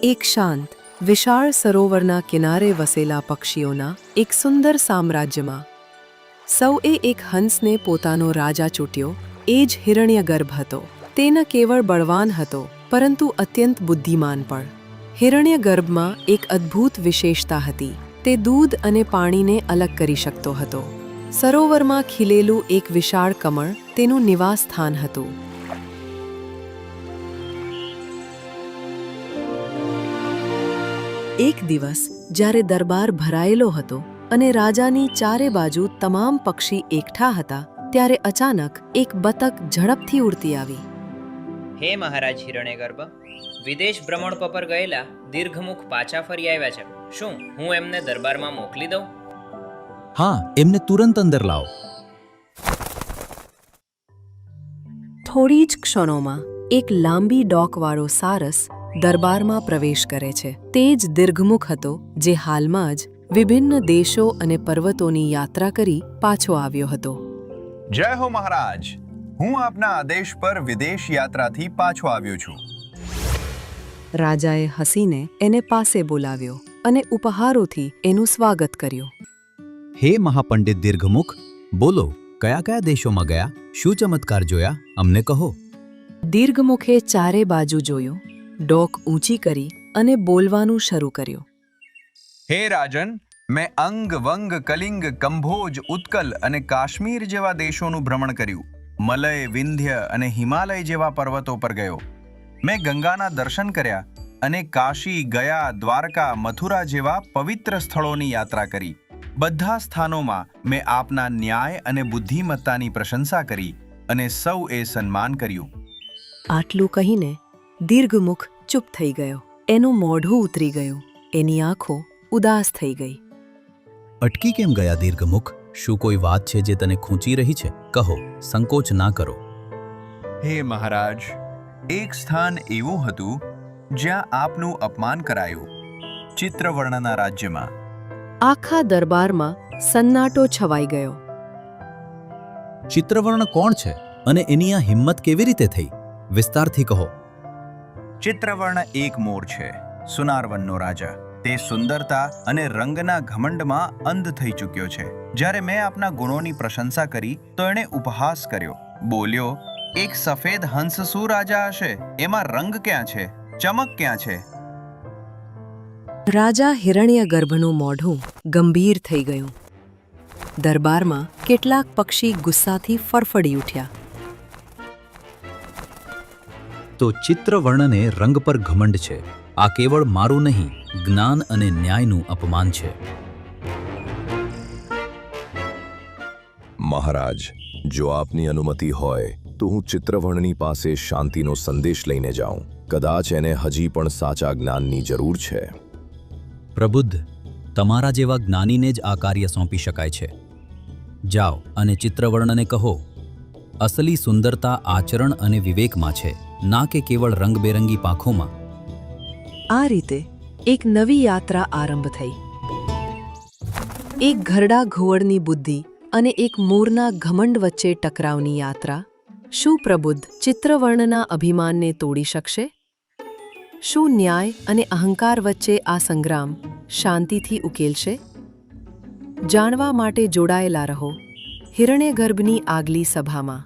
એક શાંત વિશાળ સરોવરના કિનારે વસેલા પક્ષીઓના એક સુંદર સામ્રાજ્યમાં સૌએ એક હંસને પોતાનો રાજા ચૂંટ્યો. એ જ હિરણ્યગર્ભ હતો. તે ન કેવળ બળવાન હતો પરંતુ અત્યંત બુદ્ધિમાન પણ. હિરણ્યગર્ભમાં એક અદ્ભુત વિશેષતા હતી. તે દૂધ અને પાણીને અલગ કરી શકતો હતો. સરોવરમાં ખીલેલું એક વિશાળ કમળ તેનું નિવાસ સ્થાન હતું. એક દિવસ જ્યારે દરબાર ભરાયેલો હતો અને રાજાની ચારે બાજુ તમામ પક્ષી એકઠા હતા, ત્યારે અચાનક એક બતક ઝડપથી ઉડતી આવી. હે મહારાજ હિરણ્યગર્ભ, વિદેશ ભ્રમણ પર ગયેલા દીર્ઘમુખ પાછા ફરી આવ્યા છે. શું હું એમને દરબારમાં મોકલી દઉં? હા, એમને તુરંત અંદર લાવો. થોડી જ ક્ષણોમાં એક લાંબી ડોકવાળો સારસ દરબારમાં પ્રવેશ કરે છે. તે જ દીર્ઘમુખ હતો જે હાલમાં જ વિભિન્ન દેશો અને પર્વતોની યાત્રા કરી પાછો આવ્યો હતો. જય હો મહારાજ, હું આપના આદેશ પર વિદેશ યાત્રાથી પાછો આવ્યો છું. રાજાએ હસીને એને પાસે બોલાવ્યો અને ઉપહારોથી એનું સ્વાગત કર્યું. હે મહાપંડિત દીર્ઘમુખ, બોલો, કયા કયા દેશોમાં ગયા? શું ચમત્કાર જોયા? અમને કહો. દીર્ઘમુખે ચારે બાજુ જોયું, ડોક ઊંચી કરી અને બોલવાનું શરૂ કર્યું. હે રાજન, મેં અંગ, વંગ, કલિંગ, કંભોજ, ઉત્કલ અને કાશ્મીર જેવા દેશોનું ભ્રમણ કર્યું. મલય, વિંધ્ય અને હિમાલય જેવા પર્વતો પર ગયો. મેં ગંગાના દર્શન કર્યા અને કાશી, ગયા, દ્વારકા, મથુરા જેવા પવિત્ર સ્થળોની યાત્રા કરી. બધા સ્થાનોમાં મેં આપના ન્યાય અને બુદ્ધિમત્તાની પ્રશંસા કરી અને સૌએ સન્માન કર્યું. આટલું કહીને દીર્ઘમુખ ચૂપ થઈ ગયો. એનું મોઢું ઉતરી ગયું. એની આંખો ઉદાસ થઈ ગઈ. અટકી કેમ ગયા દીર્ઘમુખ? શું કોઈ વાત છે જે તને ખૂંચી રહી છે? કહો, સંકોચ ના કરો. હે મહારાજ, એક સ્થાન એવું હતું જ્યાં આપનું અપમાન કરાયું. ચિત્રવર્ણના રાજ્યમાં. આખા દરબારમાં સન્નાટો છવાઈ ગયો. ચિત્રવર્ણ કોણ છે અને એની આ હિંમત કેવી રીતે થઈ? વિસ્તારથી કહો. ચિત્રવર્ણ એક મોર છે, સુનારવનનો રાજા. તે સુંદરતા અને રંગના ઘમંડમાં અંધ થઈ ચૂક્યો છે. જ્યારે મેં આપના ગુણોની પ્રશંસા કરી તો એણે ઉપહાસ કર્યો. બોલ્યો, એક સફેદ હંસ શું રાજા હશે? એમાં રંગ ક્યાં છે? ચમક ક્યાં છે? રાજા હિરણ્યગર્ભનું મોઢું ગંભીર થઈ ગયું. દરબારમાં કેટલાક પક્ષી ગુસ્સાથી ફડફડી ઉઠ્યા. તો ચિત્રવર્ણને રંગ પર ઘમંડ છે. આ કેવળ મારું નહીં, જ્ઞાન અને ન્યાયનું અપમાન છે. મહારાજ, જો આપની અનુમતિ હોય તો હું ચિત્રવર્ણની પાસે શાંતિનો સંદેશ લઈને જાઉં. કદાચ એને હજી પણ સાચા જ્ઞાનની જરૂર છે. પ્રબુદ્ધ, તમારા જેવા જ્ઞાનીને જ આ કાર્ય સોંપી શકાય છે. જાઓ અને ચિત્રવર્ણને કહો, અસલી સુંદરતા આચરણ અને વિવેકમાં છે, ના કે કેવળ રંગબેરંગી પાંખોમાં. આ રીતે એક નવી યાત્રા આરંભ થઈ. એક ઘરડા ઘુવડની બુદ્ધિ અને એક મોરના ઘમંડ વચ્ચે ટકરાવની યાત્રા. શું પ્રબુદ્ધ ચિત્રવર્ણના અભિમાનને તોડી શકશે? શું ન્યાય અને અહંકાર વચ્ચે આ સંગ્રામ શાંતિથી ઉકેલશે? જાણવા માટે જોડાયેલા રહો હિરણ્યગર્ભની આગલી સભામાં.